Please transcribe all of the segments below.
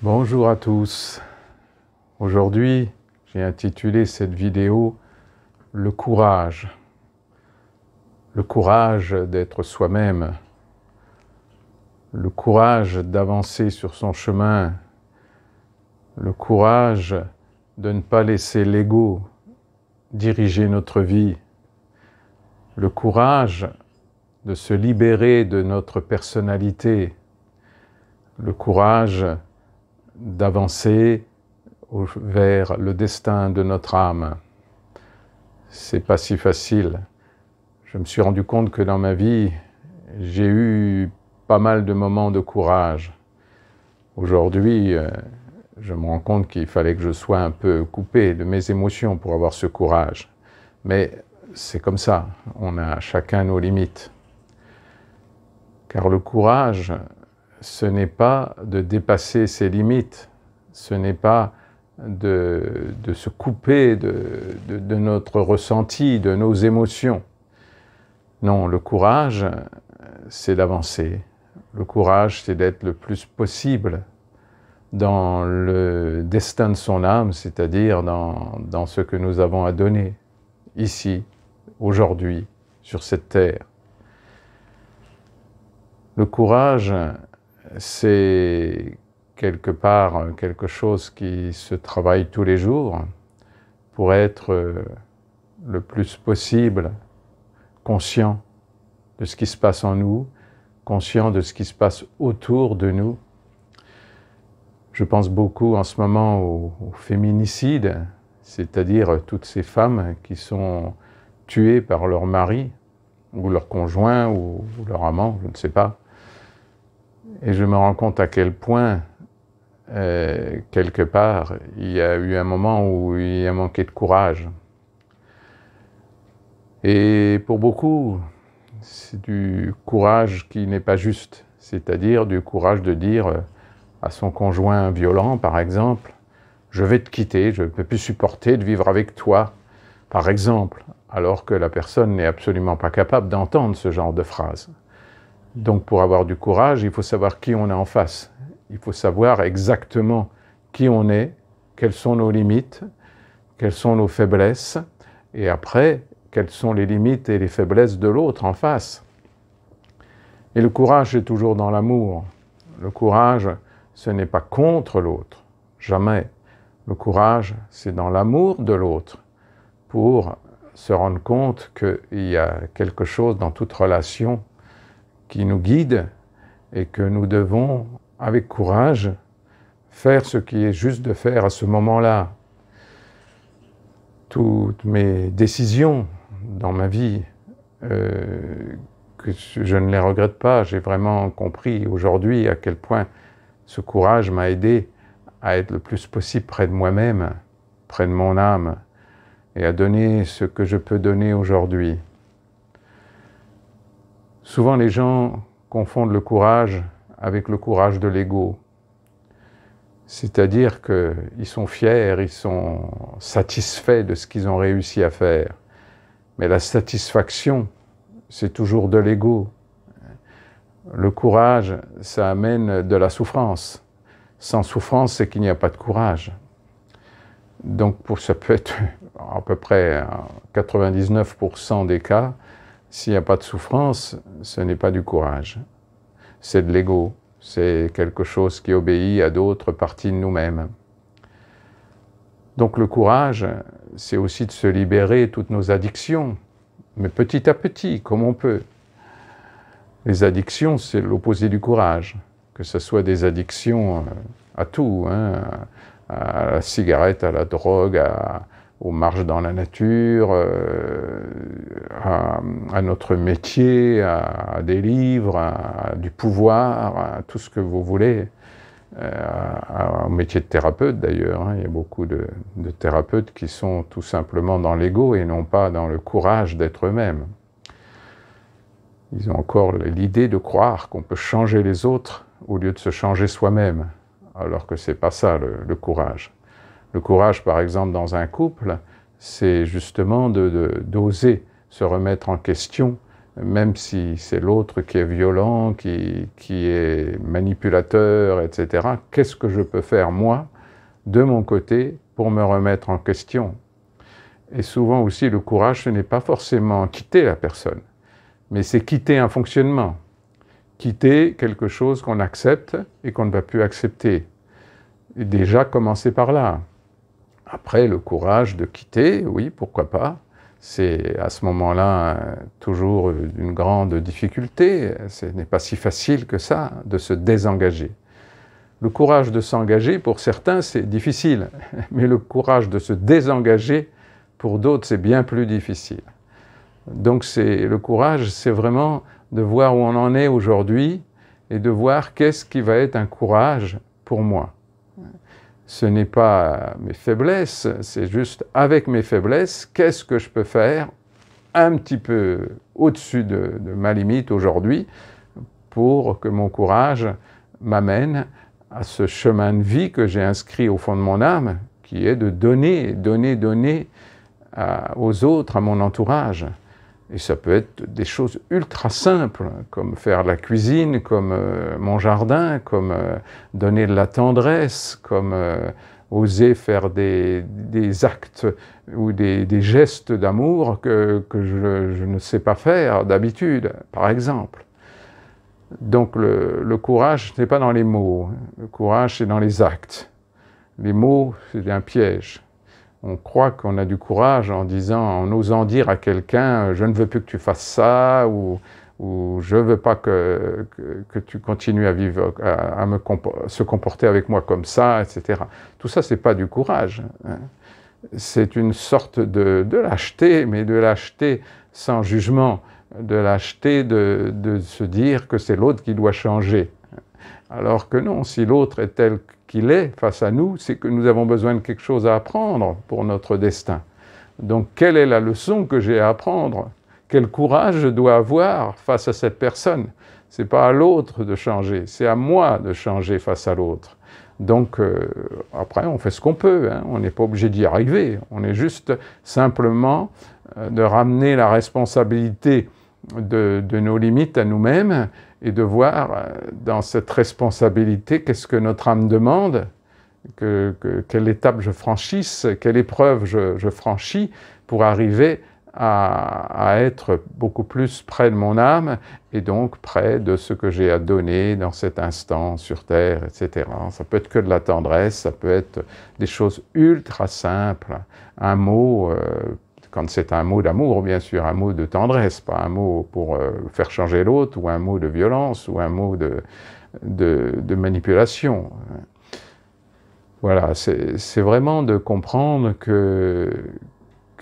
Bonjour à tous. Aujourd'hui, j'ai intitulé cette vidéo « Le courage ». Le courage d'être soi-même, le courage d'avancer sur son chemin, le courage de ne pas laisser l'ego diriger notre vie, le courage de se libérer de notre personnalité, le courage d'avancer vers le destin de notre âme. C'est pas si facile. Je me suis rendu compte que dans ma vie, j'ai eu pas mal de moments de courage. Aujourd'hui, je me rends compte qu'il fallait que je sois un peu coupé de mes émotions pour avoir ce courage. Mais c'est comme ça, on a chacun nos limites. Car le courage, ce n'est pas de dépasser ses limites, ce n'est pas de se couper de notre ressenti, de nos émotions. Non, le courage, c'est d'avancer. Le courage, c'est d'être le plus possible dans le destin de son âme, c'est-à-dire dans ce que nous avons à donner, ici, aujourd'hui, sur cette terre. Le courage, c'est quelque part quelque chose qui se travaille tous les jours pour être le plus possible conscient de ce qui se passe en nous, conscient de ce qui se passe autour de nous. Je pense beaucoup en ce moment au féminicide, c'est-à-dire toutes ces femmes qui sont tuées par leur mari, ou leur conjoint, ou leur amant, je ne sais pas. Et je me rends compte à quel point, quelque part, il y a eu un moment où il a manqué de courage. Et pour beaucoup, c'est du courage qui n'est pas juste, c'est-à-dire du courage de dire à son conjoint violent, par exemple, « je vais te quitter, je ne peux plus supporter de vivre avec toi », par exemple, alors que la personne n'est absolument pas capable d'entendre ce genre de phrase. Donc pour avoir du courage, il faut savoir qui on est en face. Il faut savoir exactement qui on est, quelles sont nos limites, quelles sont nos faiblesses, et après, quelles sont les limites et les faiblesses de l'autre en face. Et le courage est toujours dans l'amour. Le courage, ce n'est pas contre l'autre, jamais. Le courage, c'est dans l'amour de l'autre, pour se rendre compte qu'il y a quelque chose dans toute relation qui nous guide et que nous devons, avec courage, faire ce qui est juste de faire à ce moment-là. Toutes mes décisions dans ma vie, que je ne les regrette pas, j'ai vraiment compris aujourd'hui à quel point ce courage m'a aidé à être le plus possible près de moi-même, près de mon âme, et à donner ce que je peux donner aujourd'hui. Souvent les gens confondent le courage avec le courage de l'ego. C'est-à-dire qu'ils sont fiers, ils sont satisfaits de ce qu'ils ont réussi à faire. Mais la satisfaction, c'est toujours de l'ego. Le courage, ça amène de la souffrance. Sans souffrance, c'est qu'il n'y a pas de courage. Donc ça peut être à peu près 99% des cas, s'il n'y a pas de souffrance, ce n'est pas du courage. C'est de l'ego, c'est quelque chose qui obéit à d'autres parties de nous-mêmes. Donc le courage, c'est aussi de se libérer de toutes nos addictions, mais petit à petit, comme on peut. Les addictions, c'est l'opposé du courage, que ce soit des addictions à tout, hein, à la cigarette, à la drogue, aux marches dans la nature, à notre métier, à des livres, à du pouvoir, à tout ce que vous voulez, au métier de thérapeute d'ailleurs. Hein. Il y a beaucoup de thérapeutes qui sont tout simplement dans l'ego et non pas dans le courage d'être eux-mêmes. Ils ont encore l'idée de croire qu'on peut changer les autres au lieu de se changer soi-même, alors que c'est pas ça le courage. Le courage, par exemple, dans un couple, c'est justement d'oser se remettre en question même si c'est l'autre qui est violent, qui est manipulateur, etc. Qu'est-ce que je peux faire, moi, de mon côté, pour me remettre en question? Et souvent aussi, le courage, ce n'est pas forcément quitter la personne, mais c'est quitter un fonctionnement, quitter quelque chose qu'on accepte et qu'on ne va plus accepter. Et déjà, commencer par là. Après, le courage de quitter, oui, pourquoi pas. C'est à ce moment-là toujours une grande difficulté. Ce n'est pas si facile que ça de se désengager. Le courage de s'engager, pour certains, c'est difficile. Mais le courage de se désengager, pour d'autres, c'est bien plus difficile. Donc le courage, c'est vraiment de voir où on en est aujourd'hui et de voir qu'est-ce qui va être un courage pour moi. Ce n'est pas mes faiblesses, c'est juste avec mes faiblesses, qu'est-ce que je peux faire un petit peu au-dessus de ma limite aujourd'hui pour que mon courage m'amène à ce chemin de vie que j'ai inscrit au fond de mon âme, qui est de donner, donner, donner aux autres, à mon entourage. Et ça peut être des choses ultra simples, comme faire la cuisine, comme mon jardin, comme donner de la tendresse, comme oser faire des actes ou des gestes d'amour que je ne sais pas faire d'habitude, par exemple. Donc le courage, ce n'est pas dans les mots, le courage, c'est dans les actes. Les mots, c'est un piège. On croit qu'on a du courage en osant dire à quelqu'un « je ne veux plus que tu fasses ça » ou « je ne veux pas que tu continues à vivre, se comporter avec moi comme ça », etc. Tout ça, ce n'est pas du courage. C'est une sorte de lâcheté, mais de lâcheté sans jugement, de lâcheté de se dire que c'est l'autre qui doit changer. Alors que non, si l'autre est tel qu'il est face à nous, c'est que nous avons besoin de quelque chose à apprendre pour notre destin. Donc, quelle est la leçon que j'ai à apprendre? Quel courage je dois avoir face à cette personne? Ce n'est pas à l'autre de changer, c'est à moi de changer face à l'autre. Donc, après, on fait ce qu'on peut, hein. On n'est pas obligé d'y arriver. On est juste simplement de ramener la responsabilité de nos limites à nous-mêmes et de voir dans cette responsabilité qu'est-ce que notre âme demande, quelle étape je franchisse, quelle épreuve je franchis pour arriver à être beaucoup plus près de mon âme et donc près de ce que j'ai à donner dans cet instant sur Terre, etc. Ça peut être que de la tendresse, ça peut être des choses ultra simples, un mot, quand c'est un mot d'amour, bien sûr, un mot de tendresse, pas un mot pour faire changer l'autre, ou un mot de violence, ou un mot de manipulation. Voilà, c'est vraiment de comprendre que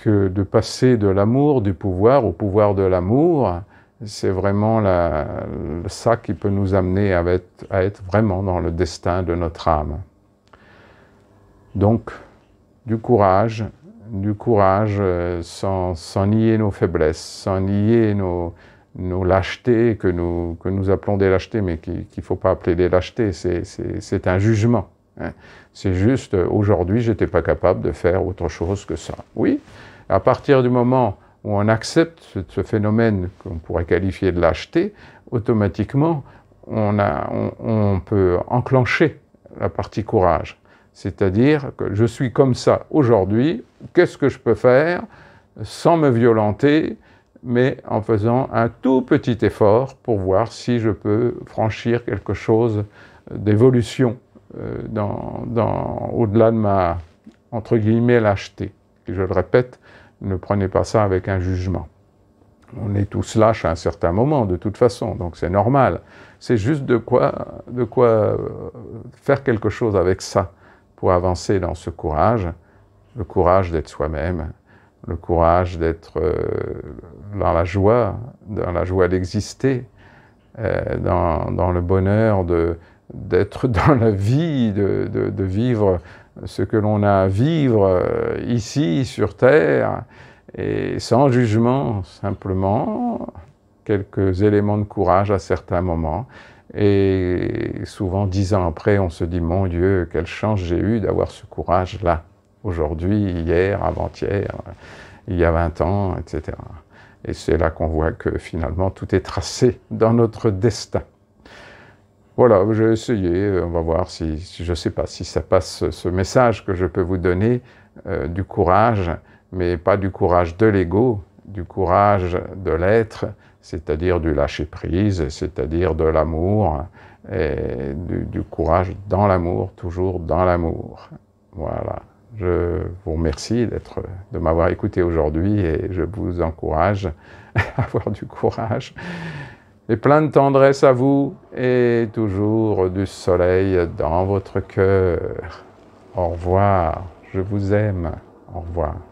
de passer de l'amour du pouvoir au pouvoir de l'amour, c'est vraiment ça qui peut nous amener à être vraiment dans le destin de notre âme. Donc, du courage sans nier nos faiblesses, sans nier nos lâchetés que nous appelons des lâchetés, mais qu'il ne faut pas appeler des lâchetés, c'est un jugement. Hein. C'est juste, aujourd'hui, je n'étais pas capable de faire autre chose que ça. Oui, à partir du moment où on accepte ce phénomène qu'on pourrait qualifier de lâcheté, automatiquement, on peut enclencher la partie courage. C'est-à-dire que je suis comme ça aujourd'hui, qu'est-ce que je peux faire sans me violenter, mais en faisant un tout petit effort pour voir si je peux franchir quelque chose d'évolution au-delà de ma, entre guillemets, lâcheté. Et je le répète, ne prenez pas ça avec un jugement. On est tous lâches à un certain moment, de toute façon, donc c'est normal. C'est juste de quoi faire quelque chose avec ça pour avancer dans ce courage, le courage d'être soi-même, le courage d'être dans la joie d'exister, dans le bonheur d'être dans la vie, de vivre ce que l'on a à vivre ici, sur Terre, et sans jugement, simplement quelques éléments de courage à certains moments. Et souvent, 10 ans après, on se dit « Mon Dieu, quelle chance j'ai eu d'avoir ce courage-là, aujourd'hui, hier, avant-hier, il y a 20 ans, etc. » Et c'est là qu'on voit que finalement tout est tracé dans notre destin. Voilà, j'ai essayé, on va voir si je ne sais pas si ça passe ce message que je peux vous donner du courage, mais pas du courage de l'ego, du courage de l'être, c'est-à-dire du lâcher-prise, c'est-à-dire de l'amour, et du courage dans l'amour, toujours dans l'amour. Voilà, je vous remercie de m'avoir écouté aujourd'hui et je vous encourage à avoir du courage. Et plein de tendresse à vous et toujours du soleil dans votre cœur. Au revoir, je vous aime. Au revoir.